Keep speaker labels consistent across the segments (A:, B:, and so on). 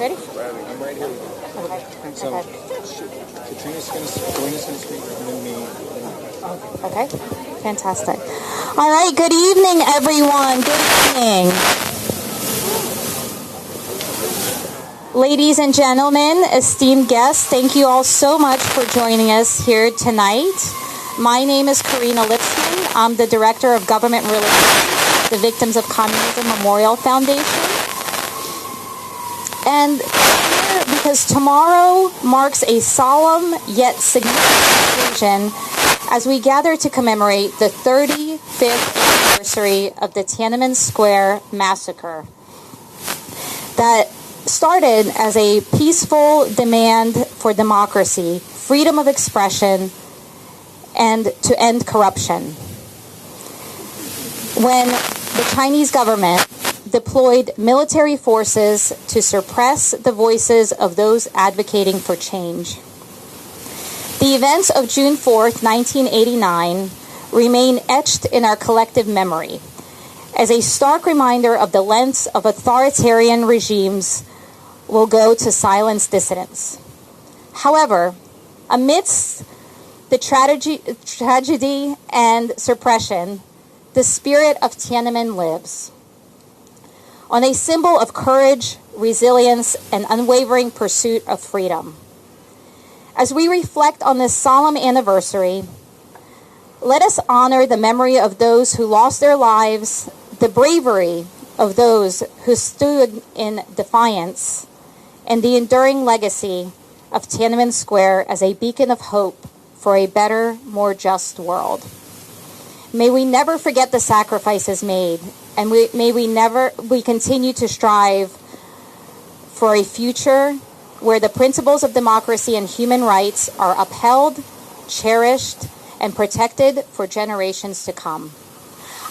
A: Ready?
B: I'm right here.
A: Okay.
B: So, Katrina's going to speak, and then me.
A: Okay. Fantastic. All right. Good evening, everyone. Good evening. Ladies and gentlemen, esteemed guests, thank you all so much for joining us here tonight. My name is Karina Lipsman. I'm the Director of Government Relations, the Victims of Communism Memorial Foundation. And here, because tomorrow marks a solemn yet significant occasion as we gather to commemorate the 35th anniversary of the Tiananmen Square Massacre that started as a peaceful demand for democracy, freedom of expression, and to end corruption. When the Chinese government deployed military forces to suppress the voices of those advocating for change. The events of June 4th, 1989 remain etched in our collective memory as a stark reminder of the lengths of authoritarian regimes will go to silence dissidents. However, amidst the tragedy and suppression, the spirit of Tiananmen lives. On a symbol of courage, resilience, and unwavering pursuit of freedom. As we reflect on this solemn anniversary, let us honor the memory of those who lost their lives, the bravery of those who stood in defiance, and the enduring legacy of Tiananmen Square as a beacon of hope for a better, more just world. May we never forget the sacrifices made, and may we continue to strive for a future where the principles of democracy and human rights are upheld, cherished, and protected for generations to come.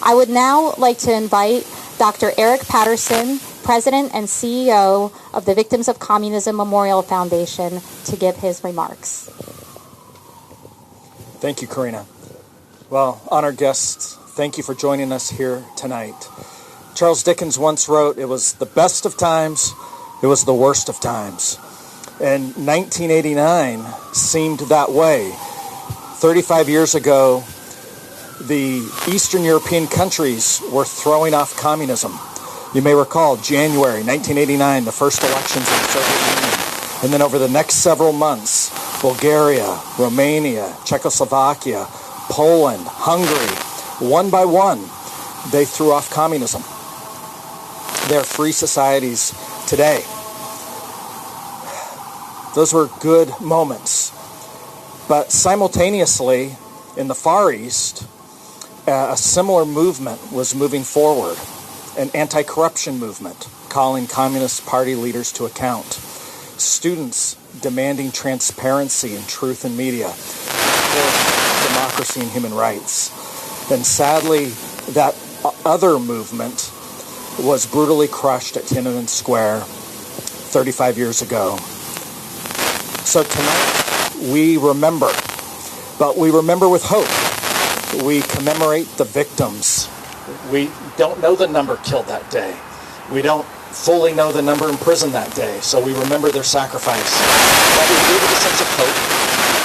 A: I would now like to invite Dr. Eric Patterson, President and CEO of the Victims of Communism Memorial Foundation, to give his remarks.
B: Thank you, Karina. Well, honored guests, thank you for joining us here tonight. Charles Dickens once wrote, "It was the best of times, it was the worst of times." And 1989 seemed that way. 35 years ago, the Eastern European countries were throwing off communism. You may recall January 1989, the first elections in the Soviet Union. And then over the next several months, Bulgaria, Romania, Czechoslovakia, Poland, Hungary, one by one, they threw off communism. They're free societies today. Those were good moments. But simultaneously, in the Far East, a similar movement was moving forward, an anti-corruption movement calling Communist Party leaders to account, students demanding transparency and truth in media, for democracy and human rights. And sadly, that other movement was brutally crushed at Tiananmen Square 35 years ago. So tonight, we remember, but we remember with hope. We commemorate the victims. We don't know the number killed that day. We don't fully know the number imprisoned that day, so we remember their sacrifice. But we do with a sense of hope,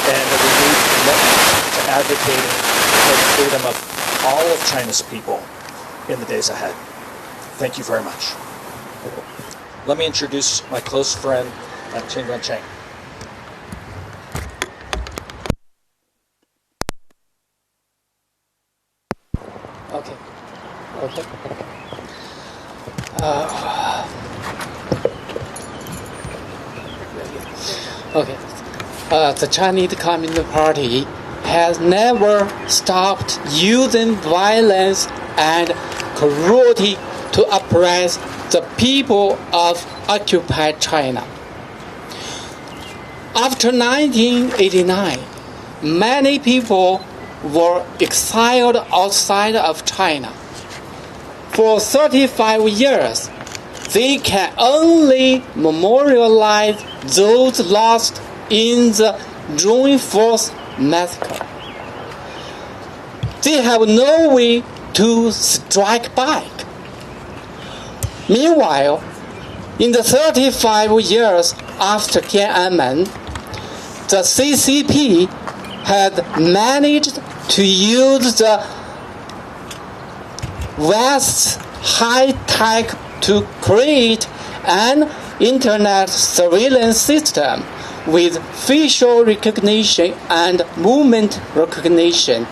B: and a renewed commitment to advocating for the freedom of all of China's people in the days ahead. Thank you very much. Let me introduce my close friend, Chen Yun Shop.
C: The Chinese Communist Party has never stopped using violence and cruelty to oppress the people of occupied China. After 1989, many people were exiled outside of China. For 35 years, they can only memorialize those lost in the June 4th massacre. They have no way to strike back. Meanwhile, In the 35 years after Tiananmen, the CCP had managed to use the West's high tech to create an internet surveillance system with facial recognition and movement recognition.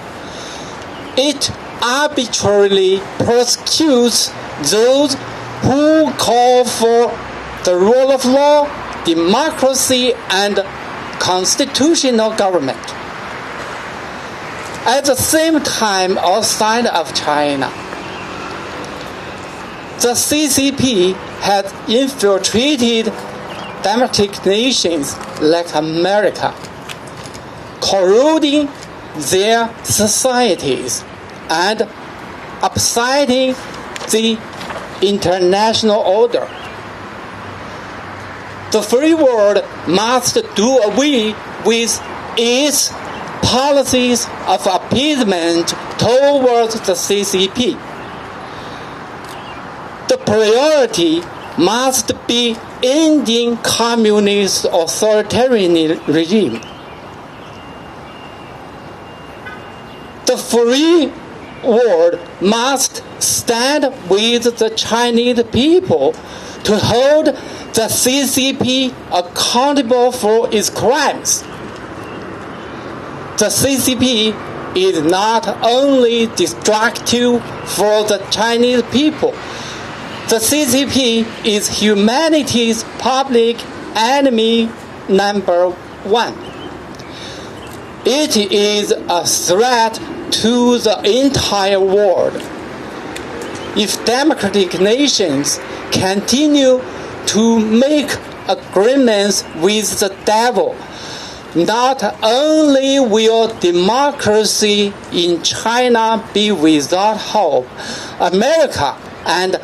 C: It arbitrarily persecutes those who call for the rule of law, democracy, and constitutional government. At the same time, outside of China, the CCP had infiltrated democratic nations like America, corroding their societies and upsetting the international order. The free world must do away with its policies of appeasement towards the CCP. The priority must be ending communist authoritarian regime. The free world must stand with the Chinese people to hold the CCP accountable for its crimes. The CCP is not only destructive for the Chinese people, the CCP is humanity's public enemy number one. It is a threat to the entire world. If democratic nations continue to make agreements with the devil, not only will democracy in China be without hope, America and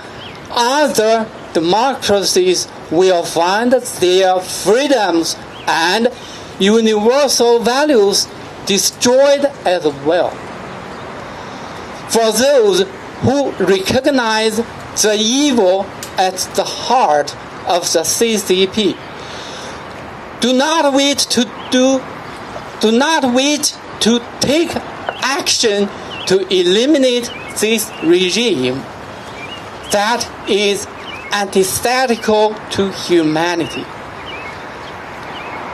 C: other democracies will find their freedoms and universal values destroyed as well. For those who recognize the evil at the heart of the CCP, do not wait to take action to eliminate this regime that is antithetical to humanity.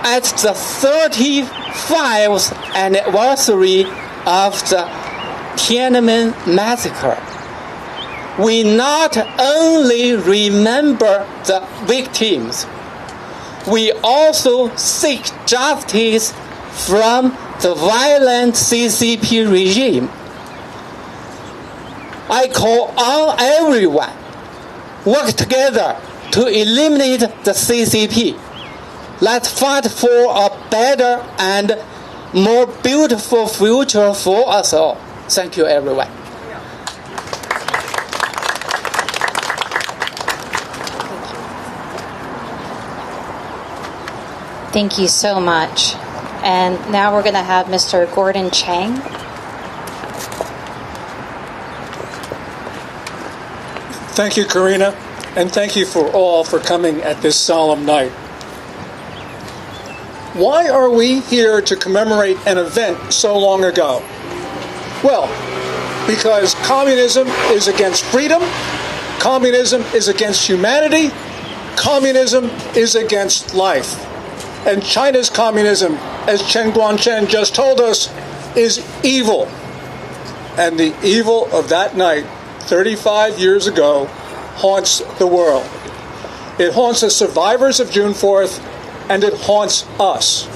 C: At the 35th anniversary of the Tiananmen Massacre, we not only remember the victims, we also seek justice from the violent CCP regime. I call on everyone, work together to eliminate the CCP. Let's fight for a better and more beautiful future for us all. Thank you, everyone.
A: Thank you so much. And now we're going to have Mr. Gordon Chang.
B: Thank you, Karina, and thank you for all for coming at this solemn night. Why are we here to commemorate an event so long ago? Well, because communism is against freedom, communism is against humanity, communism is against life. And China's communism, as Chen Guangchen just told us, is evil. And the evil of that night, 35 years ago, haunts the world. It haunts the survivors of June 4th, and it haunts us.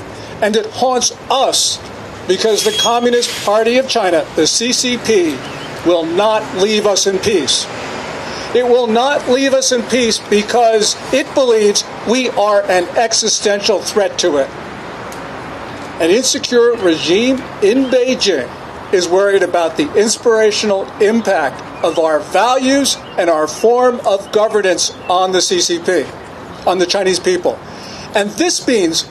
B: And it haunts us because the Communist Party of China, the CCP, will not leave us in peace. It will not leave us in peace because it believes we are an existential threat to it. An insecure regime in Beijing is worried about the inspirational impact of our values and our form of governance on the CCP, on the Chinese people. And this means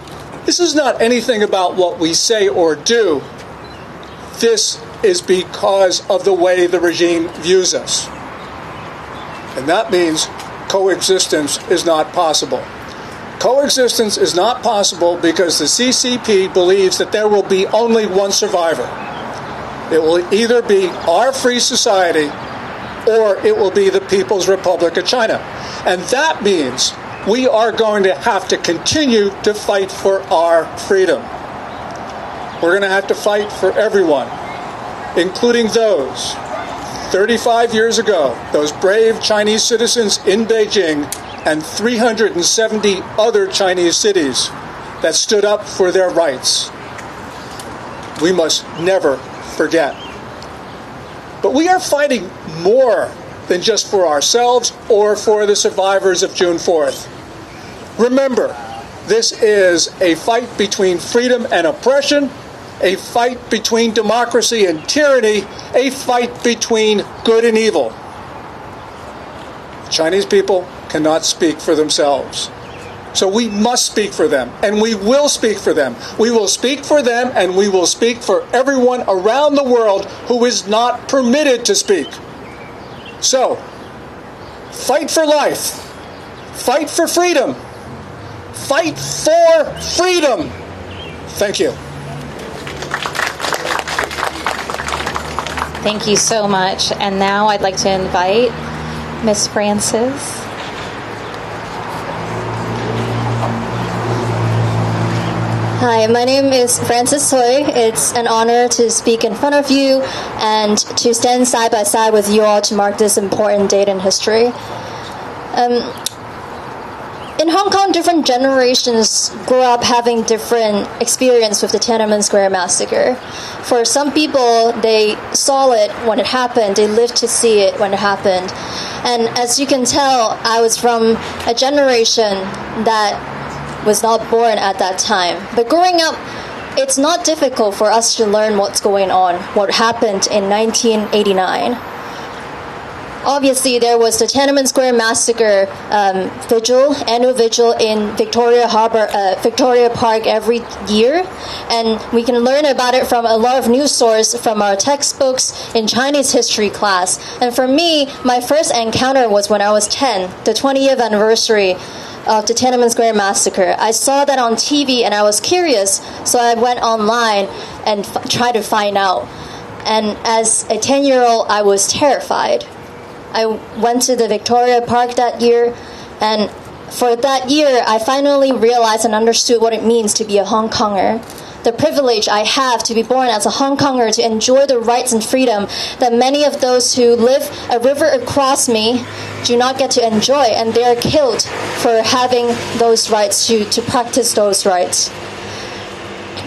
B: this is not anything about what we say or do. This is because of the way the regime views us. And that means
D: coexistence is not possible. Coexistence is not possible because the CCP believes that there will be only one survivor. It will either be our free society or it will be the People's Republic of China. And that means we are going to have to continue to fight for our freedom. We're going to have to fight for everyone, including those 35 years ago, those brave Chinese citizens in Beijing and 370 other Chinese cities that stood up for their rights. We must never forget. But we are fighting more than just for ourselves or for the survivors of June 4th. Remember, this is a fight between freedom and oppression, a fight between democracy and tyranny, a fight between good and evil. Chinese people cannot speak for themselves. So we must speak for them, and we will speak for them. We will speak for them, and we will speak for everyone around the world who is not permitted to speak. So, fight for life. Fight for freedom. Fight for freedom. Thank you.
A: Thank you so much. And now I'd like to invite Miss Frances.
E: Hi, my name is Frances Hui. It's an honor to speak in front of you and to stand side by side with you all to mark this important date in history. In Hong Kong, different generations grew up having different experience with the Tiananmen Square massacre. For some people, they saw it when it happened. They lived to see it when it happened. And as you can tell, I was from a generation that was not born at that time. But growing up, it's not difficult for us to learn what's going on, what happened in 1989. Obviously, there was the Tiananmen Square Massacre vigil, annual vigil in Victoria Park every year, and we can learn about it from a lot of news sources from our textbooks in Chinese history class. And for me, my first encounter was when I was 10, the 20th anniversary of the Tiananmen Square Massacre. I saw that on TV and I was curious, so I went online and tried to find out. And as a 10-year-old, I was terrified. I went to the Victoria Park that year, and for that year, I finally realized and understood what it means to be a Hong Konger. The privilege I have to be born as a Hong Konger, to enjoy the rights and freedom that many of those who live a river across me do not get to enjoy, and they are killed for having those rights, to practice those rights.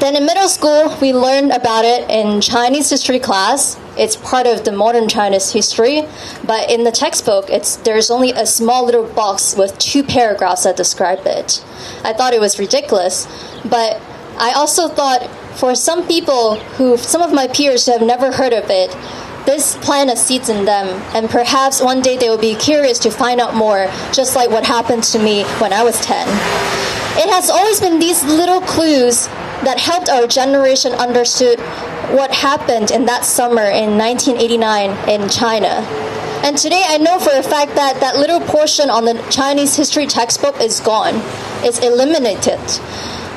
E: Then in middle school, we learned about it in Chinese history class. It's part of the modern Chinese history, but in the textbook, there's only a small little box with 2 paragraphs that describe it. I thought it was ridiculous, but I also thought for some people some of my peers who have never heard of it, this planted seeds in them, and perhaps one day they will be curious to find out more, just like what happened to me when I was 10. It has always been these little clues that helped our generation understood what happened in that summer in 1989 in China. And today I know for a fact that that little portion on the Chinese history textbook is gone. It's eliminated.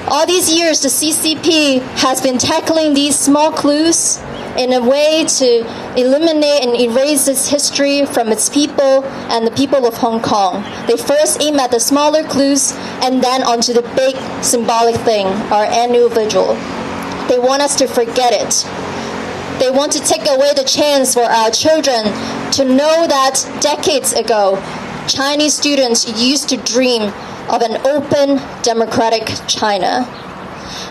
E: All these years, the CCP has been tackling these small clues in a way to eliminate and erase this history from its people and the people of Hong Kong. They first aim at the smaller clues and then onto the big symbolic thing, our annual vigil. They want us to forget it. They want to take away the chance for our children to know that decades ago, Chinese students used to dream of an open, democratic China.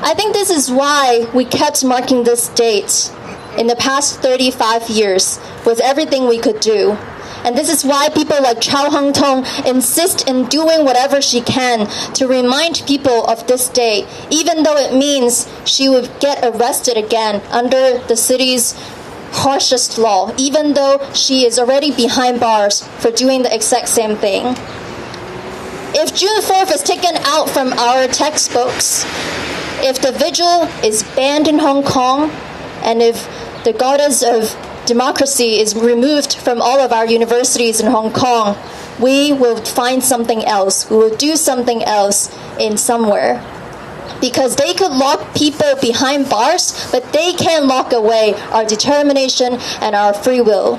E: I think this is why we kept marking this date in the past 35 years with everything we could do. And this is why people like Chao Heng-tong insist in doing whatever she can to remind people of this day, even though it means she would get arrested again under the city's harshest law, even though she is already behind bars for doing the exact same thing. If June 4th is taken out from our textbooks, if the vigil is banned in Hong Kong, and if the goddess of democracy is removed from all of our universities in Hong Kong, we will find something else. We will do something else in somewhere. Because they could lock people behind bars, but they can't lock away our determination and our free will.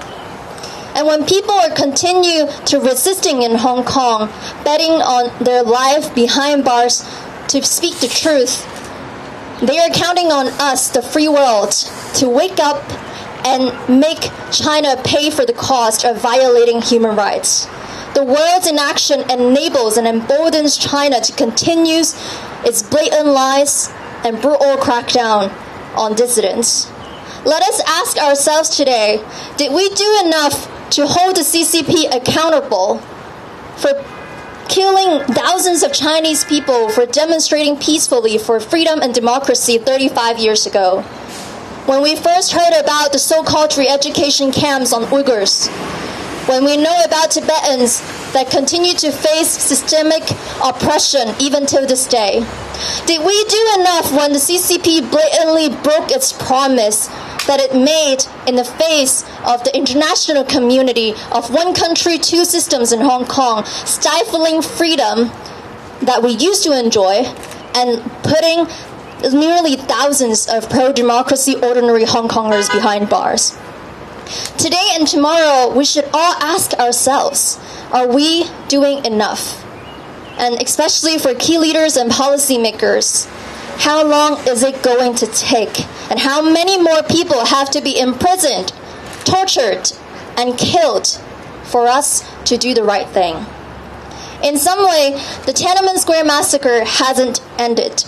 E: And when people are continue to resisting in Hong Kong, betting on their life behind bars to speak the truth, they are counting on us, the free world, to wake up and make China pay for the cost of violating human rights. The words in action enables and emboldens China to continue its blatant lies and brutal crackdown on dissidents. Let us ask ourselves today, did we do enough to hold the CCP accountable for killing thousands of Chinese people for demonstrating peacefully for freedom and democracy 35 years ago? When we first heard about the so-called re-education camps on Uyghurs, when we know about Tibetans that continue to face systemic oppression even till this day? Did we do enough when the CCP blatantly broke its promise that it made in the face of the international community of one country, two systems in Hong Kong, stifling freedom that we used to enjoy and putting nearly thousands of pro-democracy ordinary Hong Kongers behind bars? Today and tomorrow, we should all ask ourselves, are we doing enough? And especially for key leaders and policymakers, how long is it going to take? And how many more people have to be imprisoned, tortured, and killed for us to do the right thing? In some way, the Tiananmen Square massacre hasn't ended.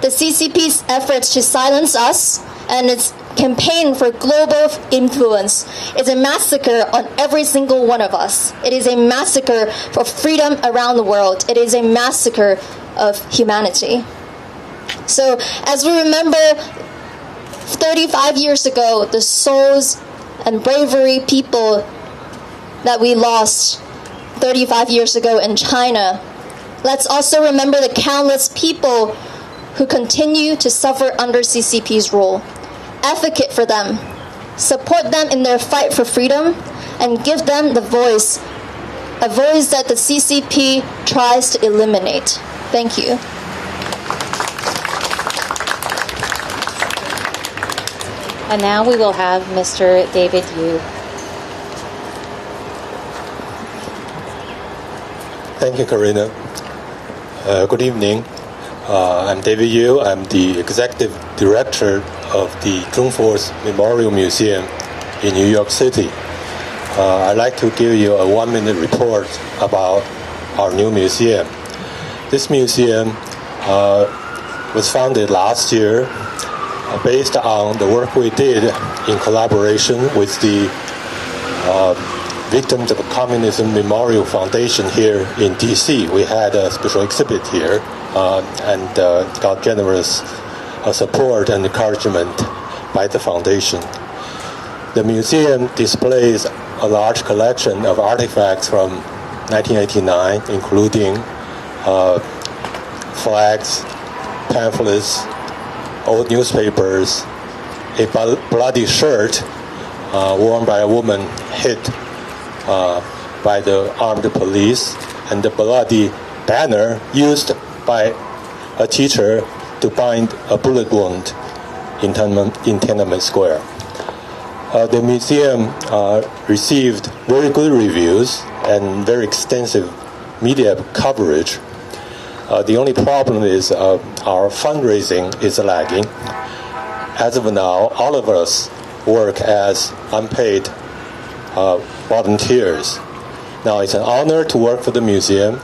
E: The CCP's efforts to silence us and its campaign for global influence is a massacre on every single one of us. It is a massacre for freedom around the world. It is a massacre of humanity. So as we remember 35 years ago, the souls and bravery people that we lost 35 years ago in China, let's also remember the countless people who continue to suffer under CCP's rule. Advocate for them, support them in their fight for freedom, and give them the voice, a voice that the CCP tries to eliminate. Thank you.
A: And now we will have Mr. David Yu.
F: Thank you, Karina. Good evening. I'm David Yu. I'm the Executive Director of the Zhong Force Memorial Museum in New York City. I'd like to give you a 1-minute report about our new museum. This museum was founded last year based on the work we did in collaboration with the Victims of Communism Memorial Foundation here in DC. We had a special exhibit here and got generous support and encouragement by the foundation. The museum displays a large collection of artifacts from 1989, including flags, pamphlets, old newspapers, a bloody shirt worn by a woman hit by the armed police, and the bloody banner used by a teacher to bind a bullet wound in Tiananmen Square. The museum received very good reviews and very extensive media coverage. The only problem is our fundraising is lagging. As of now, all of us work as unpaid volunteers. Now, it's an honor to work for the museum,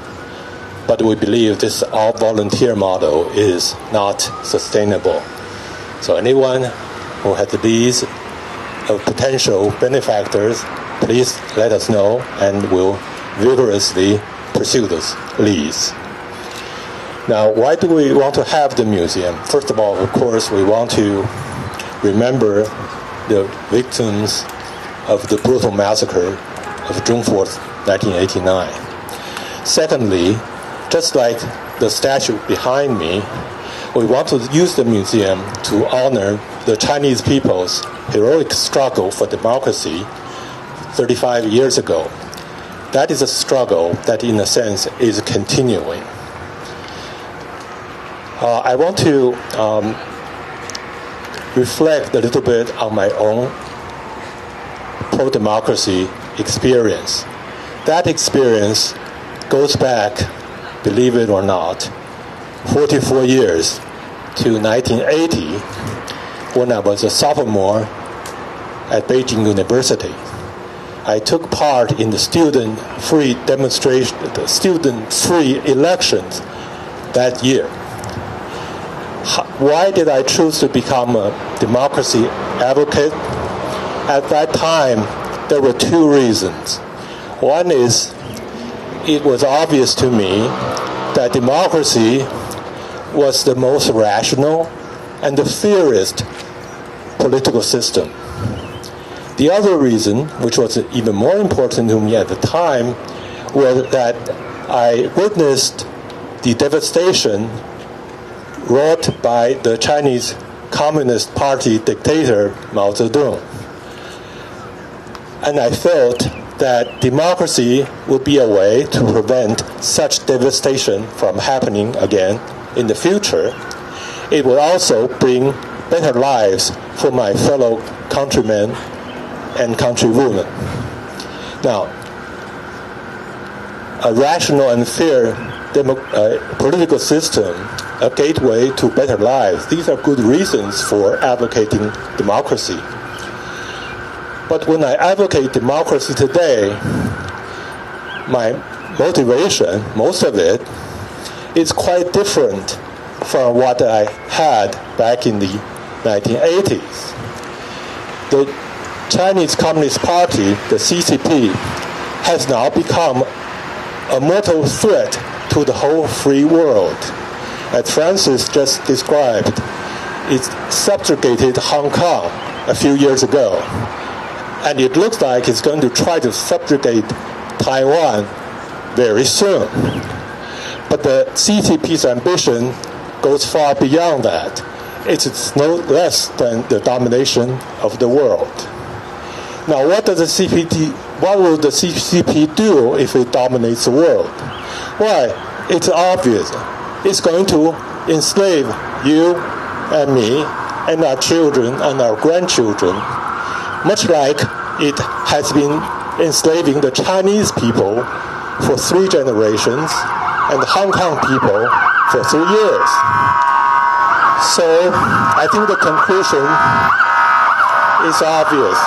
F: but we believe this all-volunteer model is not sustainable. So anyone who has leads of potential benefactors, please let us know, and we'll vigorously pursue those leads. Now, why do we want to have the museum? First of all, of course, we want to remember the victims of the brutal massacre of June 4th, 1989. Secondly, just like the statue behind me, we want to use the museum to honor the Chinese people's heroic struggle for democracy 35 years ago. that is a struggle that, in a sense, is continuing. I want to reflect a little bit on my own pro-democracy experience. That experience goes back, believe it or not, 44 years to 1980, when I was a sophomore at Beijing University. I took part in the student-free demonstration, the student-free elections that year. Why did I choose to become a democracy advocate? At that time, there were two reasons. One is, it was obvious to me that democracy was the most rational and the fairest political system. The other reason, which was even more important to me at the time, was that I witnessed the devastation wrought by the Chinese Communist Party dictator Mao Zedong. And I felt that democracy would be a way to prevent such devastation from happening again in the future. It would also bring better lives for my fellow countrymen and countrywomen. Now, a rational and fair political system, a gateway to better lives, these are good reasons for advocating democracy. But when I advocate democracy today, my motivation, most of it, is quite different from what I had back in the 1980s. The Chinese Communist Party, the CCP, has now become a mortal threat to the whole free world. As Francis just described, it subjugated Hong Kong a few years ago. And it looks like it's going to try to subjugate Taiwan very soon. But the CCP's ambition goes far beyond that. It's no less than the domination of the world. Now, what will the CCP do if it dominates the world? Why, it's obvious. It's going to enslave you and me and our children and our grandchildren, much like it has been enslaving the Chinese people for 3 generations and the Hong Kong people for 3 years. So I think the conclusion is obvious.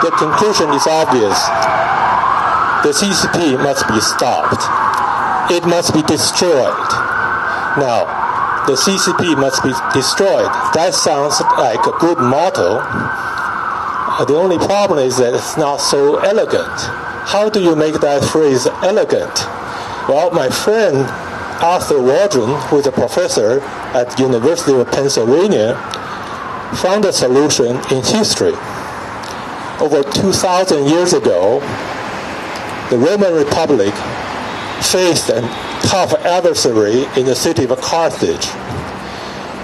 F: The conclusion is obvious. The CCP must be stopped. It must be destroyed. Now, the CCP must be destroyed. That sounds like a good motto. The only problem is that it's not so elegant. How do you make that phrase elegant? Well, my friend Arthur Waldron, who is a professor at the University of Pennsylvania, found a solution in history. Over 2,000 years ago, the Roman Republic faced a tough adversary in the city of Carthage.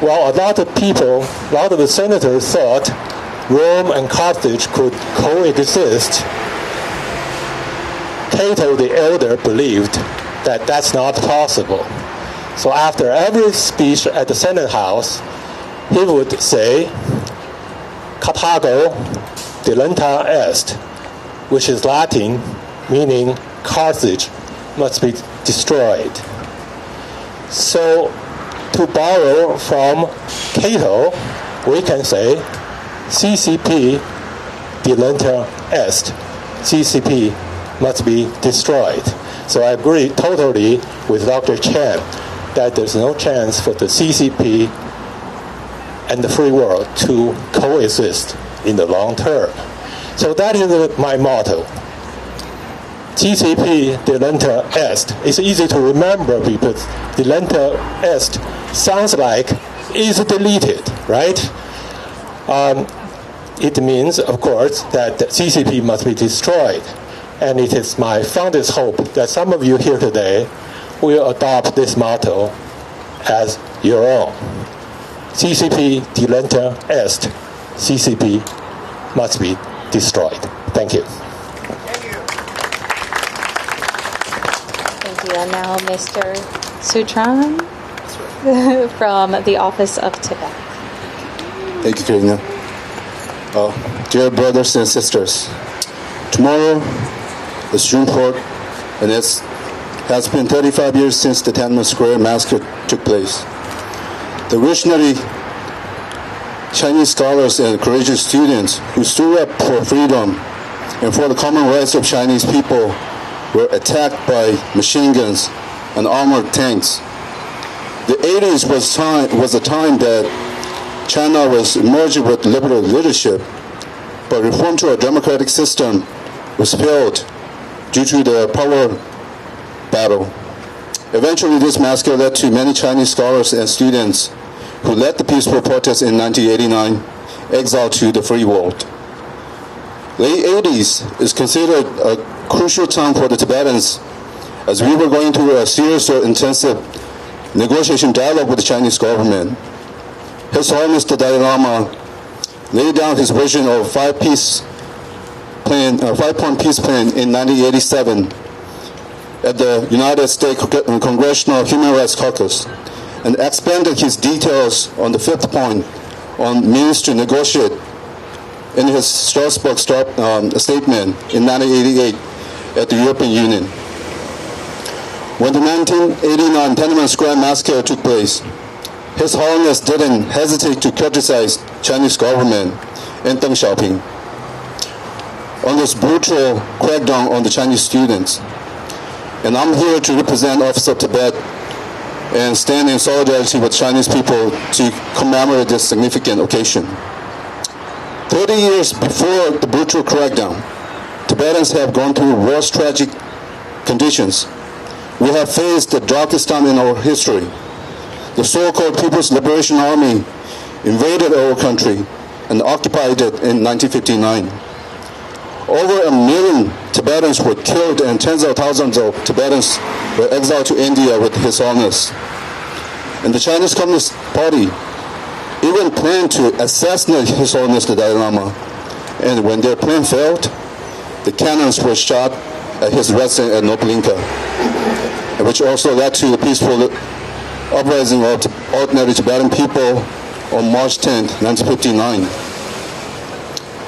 F: While a lot of the senators thought Rome and Carthage could coexist, Cato the Elder believed that that's not possible. So after every speech at the Senate House, he would say, Carthago delenta est, which is Latin, meaning Carthage must be destroyed. So, to borrow from Cato, we can say, CCP delenta est, CCP must be destroyed. So I agree totally with Dr. Chen that there's no chance for the CCP and the free world to coexist in the long term. So that is my motto. CCP delenta est. It's easy to remember because delenta est sounds like is deleted, right? It means, of course, that the CCP must be destroyed. And it is my fondest hope that some of you here today will adopt this motto as You're wrong. CCP delenta est. CCP must be destroyed. Thank you.
A: Thank you. And now Mr. Sutran from the Office of Tibet.
G: Thank you, Karina. Dear brothers and sisters, tomorrow is June 4th, and it has been 35 years since the Tiananmen Square massacre took place. The visionary Chinese scholars and courageous students who stood up for freedom and for the common rights of Chinese people were attacked by machine guns and armored tanks. The 80s was a time that China was emerging with liberal leadership, but reform to our democratic system was failed due to the power battle. Eventually, this massacre led to many Chinese scholars and students who led the peaceful protests in 1989 exiled to the free world. Late 80s is considered a crucial time for the Tibetans, as we were going through a serious or intensive negotiation dialogue with the Chinese government. His Holiness the Dalai Lama laid down his vision of a five-point peace plan in 1987 at the United States Congressional Human Rights Caucus, and expanded his details on the fifth point on means to negotiate in his Strasbourg statement in 1988 at the European Union. When the 1989 Tiananmen Square massacre took place, His Holiness didn't hesitate to criticize Chinese government and Deng Xiaoping on this brutal crackdown on the Chinese students. And I'm here to represent Office of Tibet and stand in solidarity with Chinese people to commemorate this significant occasion. 30 years before the brutal crackdown, Tibetans have gone through worst tragic conditions. We have faced the darkest time in our history. The so-called People's Liberation Army invaded our country and occupied it in 1959. Over 1 million Tibetans were killed and tens of thousands of Tibetans were exiled to India with His Holiness. And the Chinese Communist Party even planned to assassinate His Holiness the Dalai Lama. And when their plan failed, the cannons were shot at his residence at Nobulinka, which also led to the peaceful uprising of ordinary Tibetan people on March 10, 1959.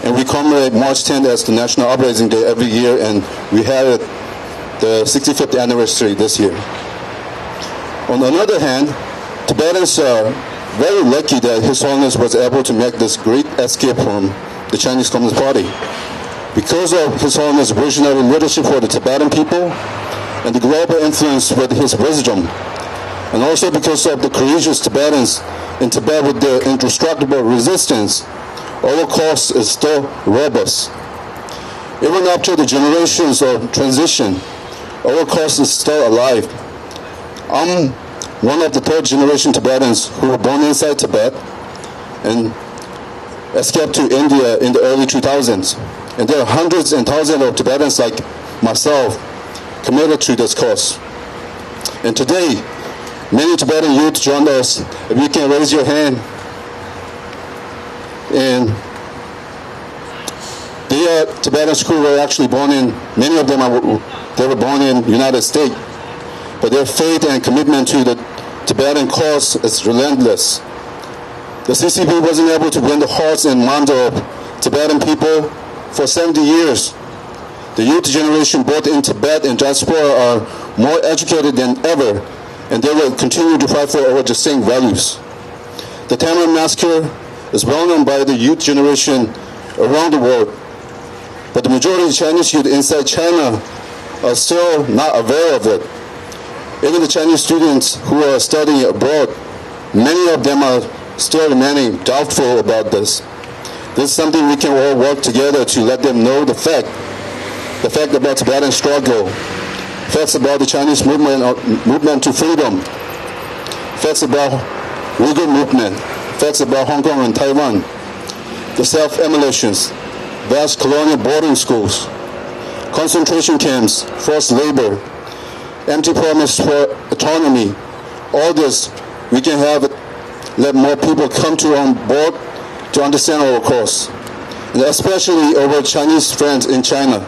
G: And we commemorate March 10th as the National Uprising Day every year, and we had it the 65th anniversary this year. On the other hand, Tibetans are very lucky that His Holiness was able to make this great escape from the Chinese Communist Party. Because of His Holiness' visionary leadership for the Tibetan people and the global influence with his wisdom, and also because of the courageous Tibetans in Tibet with their indestructible resistance, our cause is still robust. Even after the generations of transition, our cause is still alive. I'm one of the third generation Tibetans who were born inside Tibet and escaped to India in the early 2000s. And there are hundreds and thousands of Tibetans like myself committed to this cause. And today, many Tibetan youth joined us. If you can raise your hand. And they are Tibetans who were actually born in, many of them they were born in the United States. But their faith and commitment to the Tibetan cause is relentless. The CCP wasn't able to win the hearts and minds of Tibetan people for 70 years. The youth generation both in Tibet and diaspora are more educated than ever, and they will continue to fight for our distinct values. The Tiananmen Massacre is well known by the youth generation around the world, but the majority of Chinese youth inside China are still not aware of it. Even the Chinese students who are studying abroad, many of them are still remaining doubtful about this. This is something we can all work together to let them know the fact about Tibetan struggle, facts about the Chinese movement to freedom, facts about Uyghur movement, facts about Hong Kong and Taiwan, the self-immolations, vast colonial boarding schools, concentration camps, forced labor, empty promise for autonomy. All this we can let more people come on board to understand our cause, and especially our Chinese friends in China.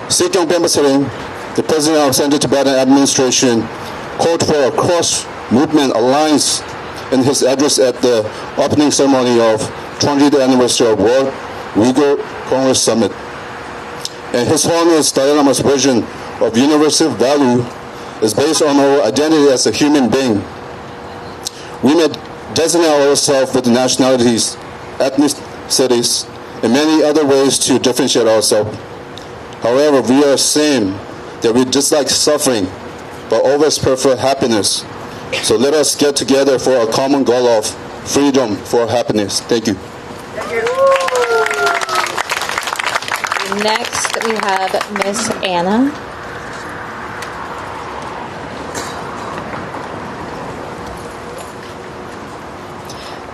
G: Seeking Pembasaling, the president of Central Tibetan Administration, called for a cross-movement alliance in his address at the opening ceremony of 20th anniversary of World Uyghur Congress Summit. And His Holiness Dalai Lama's vision of universal value is based on our identity as a human being. We may designate ourselves with nationalities, ethnicities, and many other ways to differentiate ourselves. However, we are same that we dislike suffering, but always prefer happiness. So let us get together for a common goal of freedom for happiness. Thank you.
A: Next, we have Miss Anna.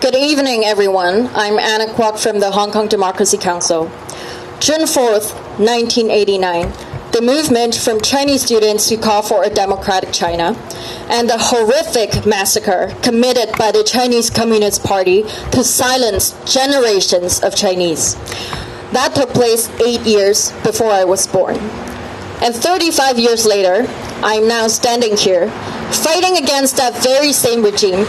H: Good evening, everyone. I'm Anna Kwok from the Hong Kong Democracy Council. June 4th, 1989, the movement from Chinese students to call for a democratic China, and the horrific massacre committed by the Chinese Communist Party to silence generations of Chinese. That took place 8 years before I was born. And 35 years later, I'm now standing here, fighting against that very same regime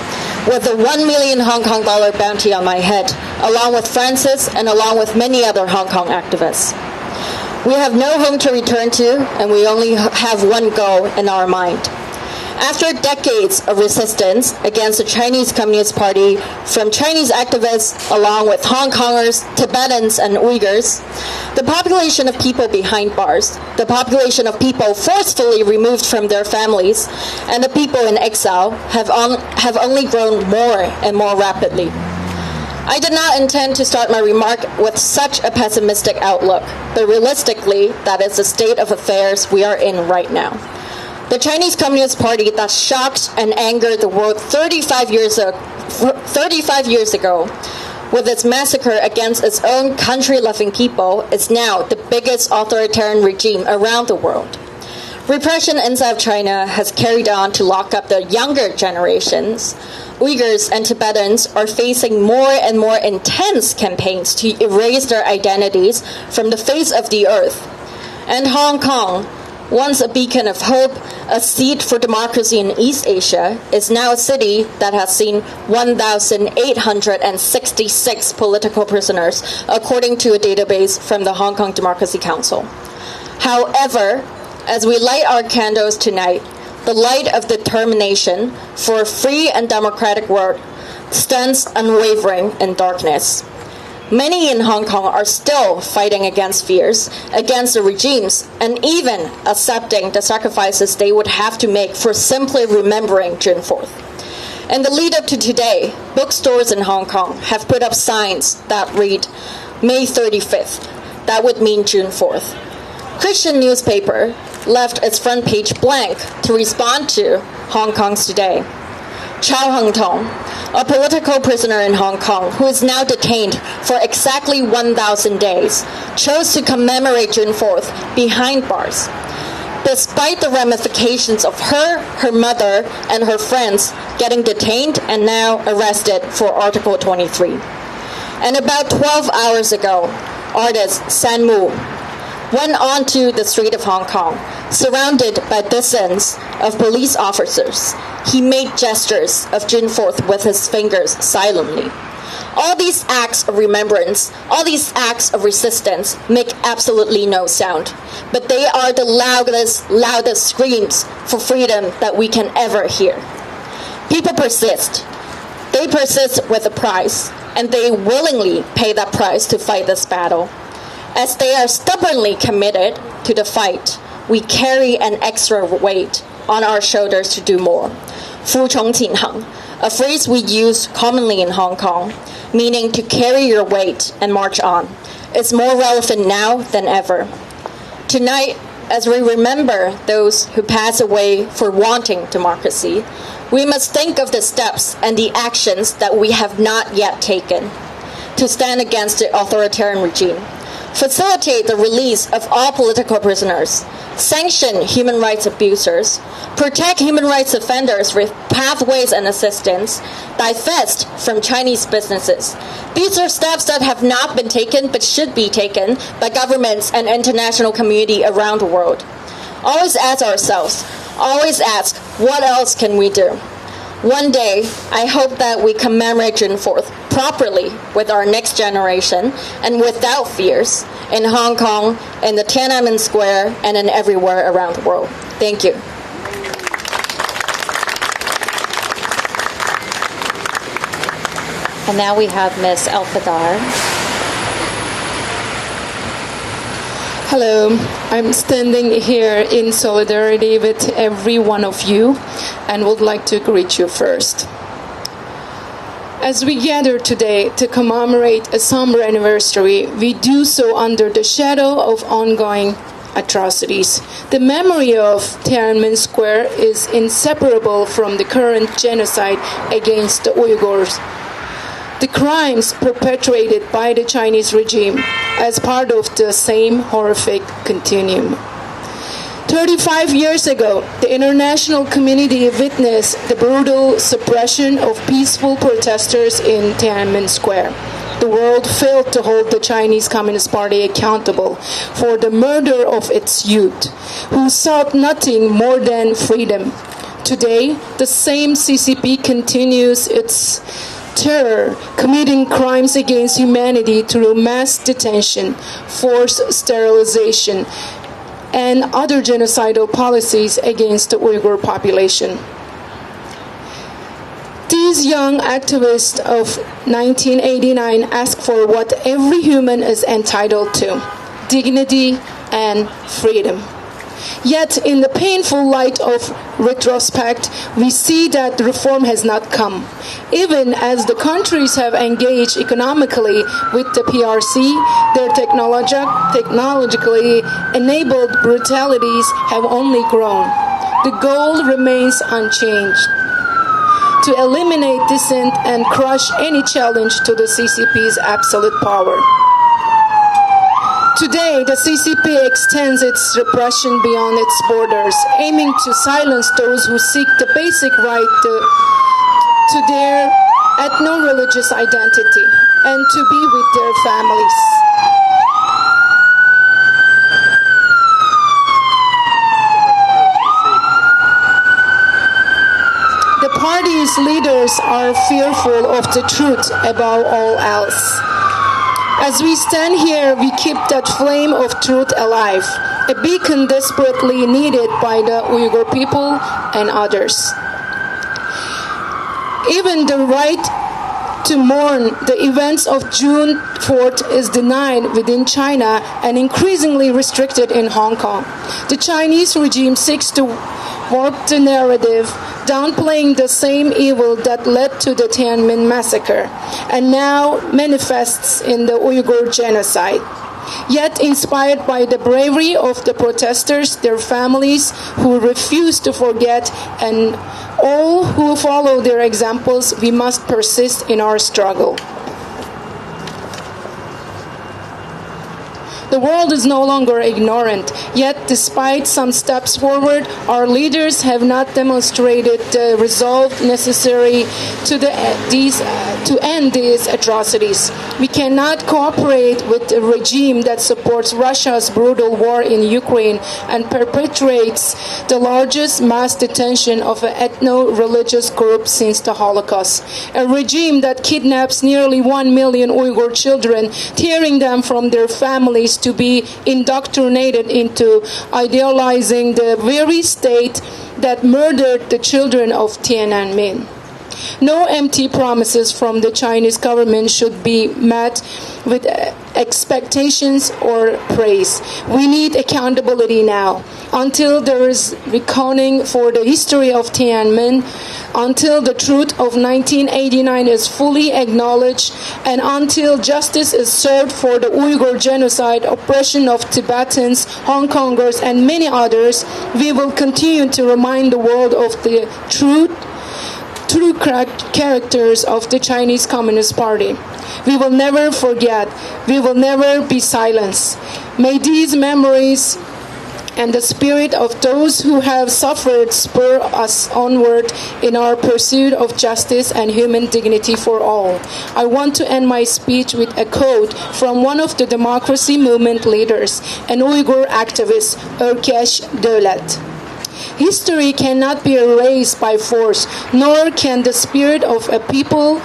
H: with a 1 million Hong Kong dollar bounty on my head, along with Francis and along with many other Hong Kong activists. We have no home to return to, and we only have one goal in our mind. After decades of resistance against the Chinese Communist Party from Chinese activists along with Hong Kongers, Tibetans, and Uyghurs, the population of people behind bars, the population of people forcefully removed from their families, and the people in exile have only grown more and more rapidly. I did not intend to start my remark with such a pessimistic outlook, but realistically, that is the state of affairs we are in right now. The Chinese Communist Party that shocked and angered the world 35 years ago with its massacre against its own country-loving people is now the biggest authoritarian regime around the world. Repression inside China has carried on to lock up the younger generations. Uyghurs and Tibetans are facing more and more intense campaigns to erase their identities from the face of the earth. And Hong Kong, once a beacon of hope, a seat for democracy in East Asia, is now a city that has seen 1,866 political prisoners, according to a database from the Hong Kong Democracy Council. However, as we light our candles tonight, the light of determination for a free and democratic world stands unwavering in darkness. Many in Hong Kong are still fighting against fears, against the regimes, and even accepting the sacrifices they would have to make for simply remembering June 4th. In the lead up to today, bookstores in Hong Kong have put up signs that read May 35th. That would mean June 4th. Christian newspaper left its front page blank to respond to Hong Kong's today. Chow Hung-tong, a political prisoner in Hong Kong who is now detained for exactly 1,000 days, chose to commemorate June 4th behind bars. Despite the ramifications of her mother, and her friends getting detained and now arrested for Article 23. And about 12 hours ago, artist San Mu went onto the street of Hong Kong, surrounded by dozens of police officers. He made gestures of June 4th with his fingers silently. All these acts of remembrance, all these acts of resistance make absolutely no sound, but they are the loudest screams for freedom that we can ever hear. People persist. They persist with a price, and they willingly pay that price to fight this battle. As they are stubbornly committed to the fight, we carry an extra weight on our shoulders to do more. 服从前行, a phrase we use commonly in Hong Kong, meaning to carry your weight and march on. It's more relevant now than ever. Tonight, as we remember those who pass away for wanting democracy, we must think of the steps and the actions that we have not yet taken to stand against the authoritarian regime. facilitate the release of all political prisoners, sanction human rights abusers, protect human rights offenders with pathways and assistance, divest from Chinese businesses. These are steps that have not been taken but should be taken by governments and international community around the world. Always ask ourselves, always ask, what else can we do? One day, I hope that we commemorate June 4th properly with our next generation and without fears in Hong Kong, in the Tiananmen Square, and in everywhere around the world. Thank you.
A: And now we have Ms. El-Fadar.
I: Hello, I'm standing here in solidarity with every one of you and would like to greet you first. As we gather today to commemorate a somber anniversary, we do so under the shadow of ongoing atrocities. The memory of Tiananmen Square is inseparable from the current genocide against the Uyghurs. The crimes perpetrated by the Chinese regime as part of the same horrific continuum. 35 years ago, the international community witnessed the brutal suppression of peaceful protesters in Tiananmen Square. The world failed to hold the Chinese Communist Party accountable for the murder of its youth, who sought nothing more than freedom. Today, the same CCP continues its terror, committing crimes against humanity through mass detention, forced sterilization, and other genocidal policies against the Uyghur population. These young activists of 1989 ask for what every human is entitled to: dignity and freedom. Yet, in the painful light of retrospect, we see that reform has not come. Even as the countries have engaged economically with the PRC, their technologically enabled brutalities have only grown. The goal remains unchanged: to eliminate dissent and crush any challenge to the CCP's absolute power. Today, the CCP extends its repression beyond its borders, aiming to silence those who seek the basic right to their ethno-religious identity and to be with their families. The party's leaders are fearful of the truth above all else. As we stand here, we keep that flame of truth alive, a beacon desperately needed by the Uyghur people and others. Even the right to mourn the events of June 4th is denied within China and increasingly restricted in Hong Kong. The Chinese regime seeks to warp the narrative, downplaying the same evil that led to the Tiananmen Massacre and now manifests in the Uyghur genocide. Yet, inspired by the bravery of the protesters, their families who refuse to forget, and all who follow their examples, we must persist in our struggle. The world is no longer ignorant, yet despite some steps forward, our leaders have not demonstrated the resolve necessary to end these atrocities. We cannot cooperate with a regime that supports Russia's brutal war in Ukraine and perpetrates the largest mass detention of an ethno-religious group since the Holocaust. A regime that kidnaps nearly 1 million Uyghur children, tearing them from their families to be indoctrinated into idealizing the very state that murdered the children of Tiananmen. No empty promises from the Chinese government should be met with expectations or praise. We need accountability now. Until there is reckoning for the history of Tiananmen, until the truth of 1989 is fully acknowledged, and until justice is served for the Uyghur genocide, oppression of Tibetans, Hong Kongers, and many others, we will continue to remind the world of the truth true characters of the Chinese Communist Party. We will never forget. We will never be silenced. May these memories and the spirit of those who have suffered spur us onward in our pursuit of justice and human dignity for all. I want to end my speech with a quote from one of the democracy movement leaders, an Uyghur activist, Erkesh Dölet. History cannot be erased by force, nor can the spirit of a people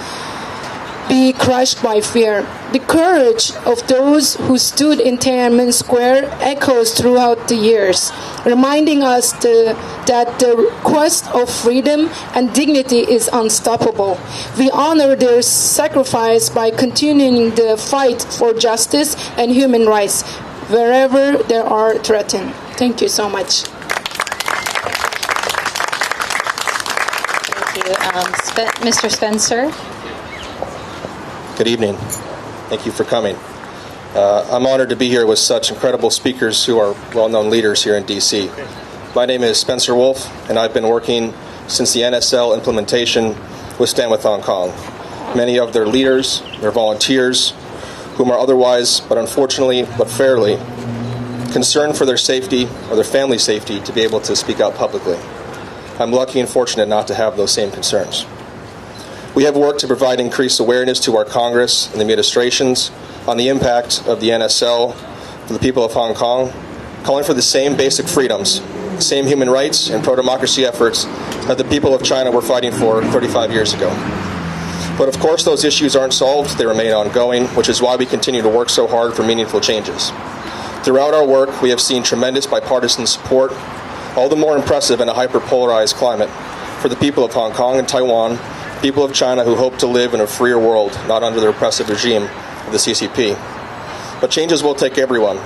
I: be crushed by fear. The courage of those who stood in Tiananmen Square echoes throughout the years, reminding us that the quest of freedom and dignity is unstoppable. We honor their sacrifice by continuing the fight for justice and human rights wherever they are threatened. Thank you so much.
A: Thank you. Mr. Spencer.
J: Good evening. Thank you for coming. I'm honored to be here with such incredible speakers who are well-known leaders here in D.C. My name is Spencer Wolf, and I've been working since the NSL implementation with Stand With Hong Kong. Many of their leaders, their volunteers, whom are otherwise, but unfortunately, but fairly, concerned for their safety or their family's safety to be able to speak out publicly. I'm lucky and fortunate not to have those same concerns. We have worked to provide increased awareness to our Congress and the administrations on the impact of the NSL for the people of Hong Kong, calling for the same basic freedoms, the same human rights and pro-democracy efforts that the people of China were fighting for 35 years ago. But of course those issues aren't solved, they remain ongoing, which is why we continue to work so hard for meaningful changes. Throughout our work, we have seen tremendous bipartisan support, all the more impressive in a hyper-polarized climate, for the people of Hong Kong and Taiwan, people of China who hope to live in a freer world, not under the oppressive regime of the CCP. But changes will take everyone.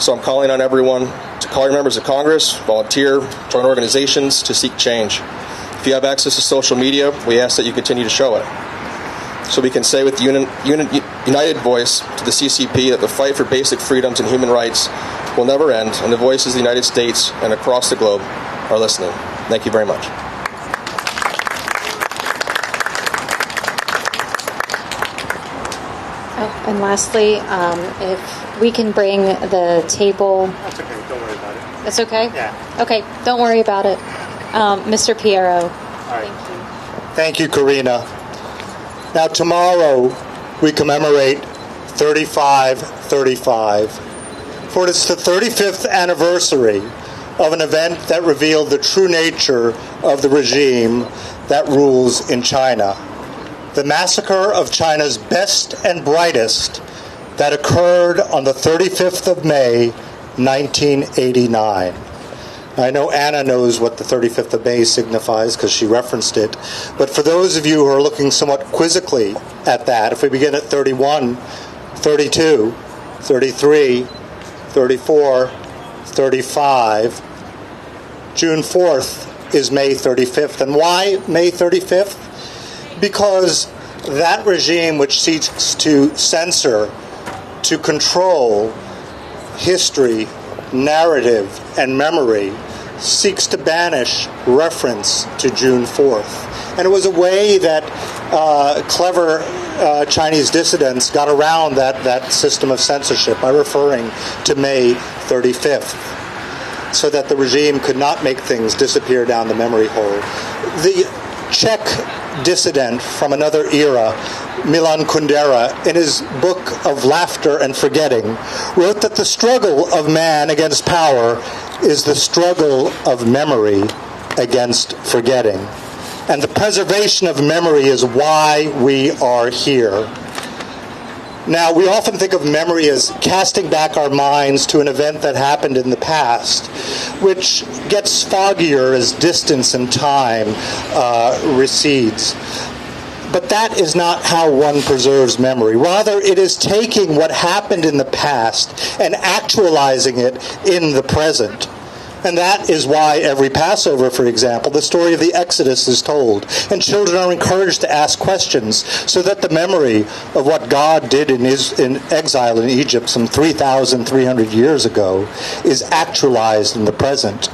J: So I'm calling on everyone to call your members of Congress, volunteer, join organizations to seek change. If you have access to social media, we ask that you continue to show it. So we can say with united voice to the CCP that the fight for basic freedoms and human rights will never end, and the voices of the United States and across the globe are listening. Thank you very much.
A: And lastly, if we can bring the table.
K: That's okay. Don't worry about it.
A: That's okay?
K: Yeah.
A: Okay. Don't worry about it. Mr. Piero.
K: All right.
A: Thank you.
K: Thank you, Karina. Now, tomorrow we commemorate 3535, for it's the 35th anniversary of an event that revealed the true nature of the regime that rules in China. The massacre of China's best and brightest that occurred on the 35th of May, 1989. I know Anna knows what the 35th of May signifies because she referenced it, but for those of you who are looking somewhat quizzically at that, if we begin at 31, 32, 33, 34, 35, June 4th is May 35th. And why May 35th? Because that regime which seeks to censor, to control history, narrative, and memory, seeks to banish reference to June 4th. And it was a way that clever Chinese dissidents got around that system of censorship by referring to May 35th, so that the regime could not make things disappear down the memory hole. The Czech dissident from another era, Milan Kundera, in his book of Laughter and Forgetting, wrote that the struggle of man against power is the struggle of memory against forgetting. And the preservation of memory is why we are here. Now, we often think of memory as casting back our minds to an event that happened in the past, which gets foggier as distance and time recedes. But that is not how one preserves memory. Rather, it is taking what happened in the past and actualizing it in the present. And that is why every Passover, for example, the story of the Exodus is told. And children are encouraged to ask questions so that the memory of what God did in exile in Egypt some 3,300 years ago is actualized in the present.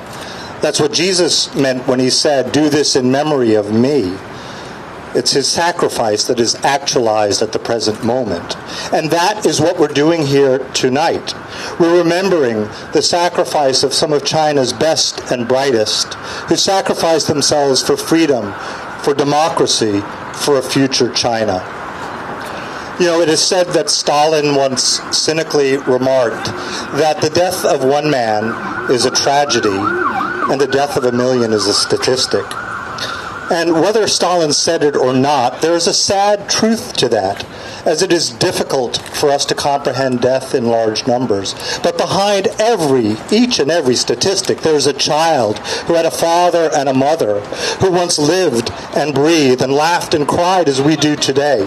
K: That's what Jesus meant when he said, "Do this in memory of me." It's his sacrifice that is actualized at the present moment. And that is what we're doing here tonight. We're remembering the sacrifice of some of China's best and brightest, who sacrificed themselves for freedom, for democracy, for a future China. You know, it is said that Stalin once cynically remarked that the death of one man is a tragedy and the death of a million is a statistic. And whether Stalin said it or not, there is a sad truth to that, as it is difficult for us to comprehend death in large numbers. But behind each and every statistic, there is a child who had a father and a mother, who once lived and breathed and laughed and cried as we do today.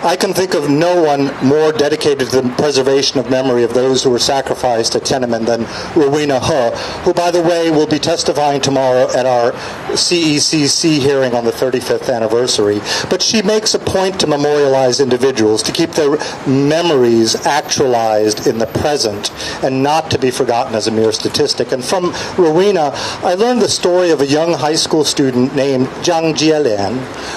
K: I can think of no one more dedicated to the preservation of memory of those who were sacrificed at Tiananmen than Rowena He, who, by the way, will be testifying tomorrow at our CECC hearing on the 35th anniversary. But she makes a point to memorialize individuals, to keep their memories actualized in the present and not to be forgotten as a mere statistic. And from Rowena, I learned the story of a young high school student named Jiang Jielian,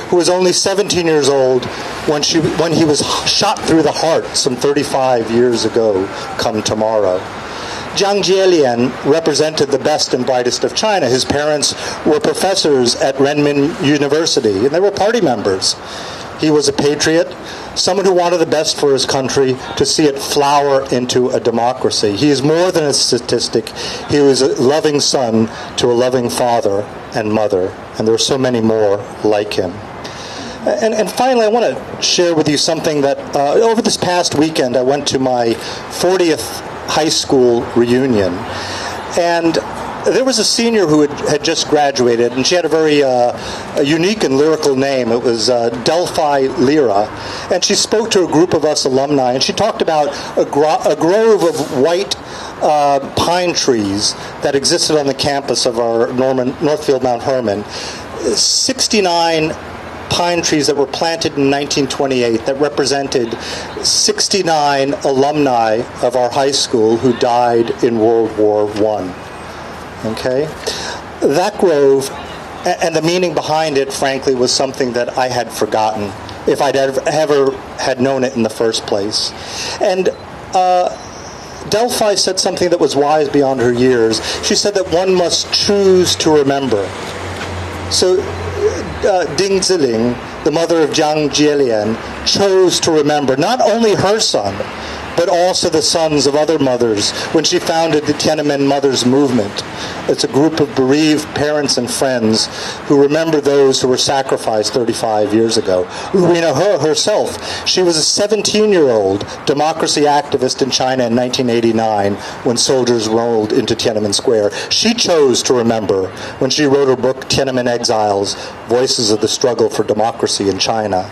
K: who was only 17 years old when he was shot through the heart some 35 years ago come tomorrow. Jiang Jielian represented the best and brightest of China. His parents were professors at Renmin University, and they were party members. He was a patriot, someone who wanted the best for his country, to see it flower into a democracy. He is more than a statistic. He was a loving son to a loving father and mother, and there are so many more like him. And finally, I want to share with you something that over this past weekend, I went to my 40th high school reunion. And there was a senior who had just graduated, and she had a very unique and lyrical name. It was Delphi Lyra. And she spoke to a group of us alumni, and she talked about a grove of white pine trees that existed on the campus of our Northfield Mount Herman. 69 pine trees that were planted in 1928 that represented 69 alumni of our high school who died in World War I. Okay? That grove, and the meaning behind it, frankly, was something that I had forgotten, if I'd ever had known it in the first place. And Delphi said something that was wise beyond her years. She said that one must choose to remember. So Ding Ziling, the mother of Jiang Jielian, chose to remember not only her son, but also the sons of other mothers when she founded the Tiananmen Mothers Movement. It's a group of bereaved parents and friends who remember those who were sacrificed 35 years ago. Rowena He herself, she was a 17-year-old democracy activist in China in 1989 when soldiers rolled into Tiananmen Square. She chose to remember when she wrote her book, Tiananmen Exiles, Voices of the Struggle for Democracy in China.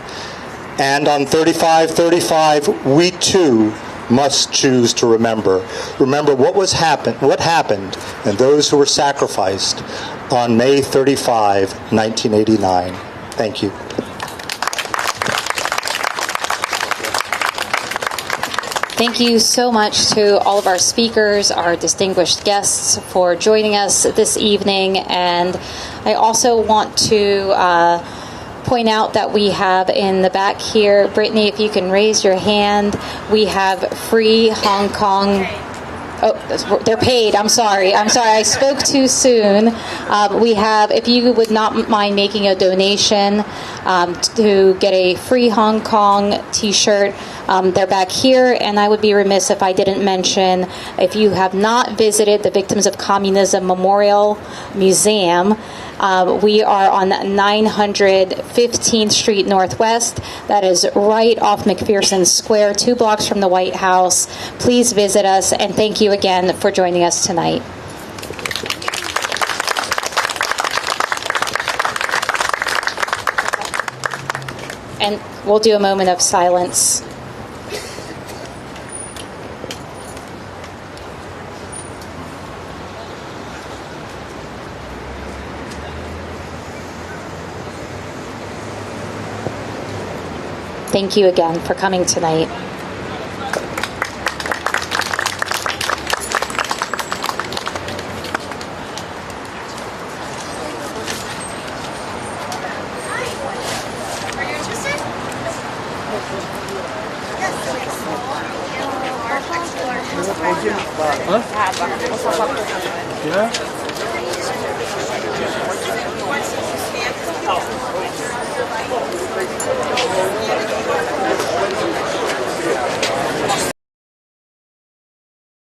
K: And on 35/35, we too must choose to remember. Remember what happened, and those who were sacrificed on May 35, 1989. Thank you.
A: Thank you so much to all of our speakers, our distinguished guests, for joining us this evening. And I also want to point out that we have in the back here, Brittany, if you can raise your hand, we have free Hong Kong. Oh, they're paid. I'm sorry. I spoke too soon. We have, if you would not mind making a donation to get a free Hong Kong t-shirt, they're back here. And I would be remiss if I didn't mention, if you have not visited the Victims of Communism Memorial Museum, we are on 915th Street Northwest. That is right off McPherson Square, 2 blocks from the White House. Please visit us, and thank you again for joining us tonight. And we'll do a moment of silence. Thank you again for coming tonight.
B: Yeah.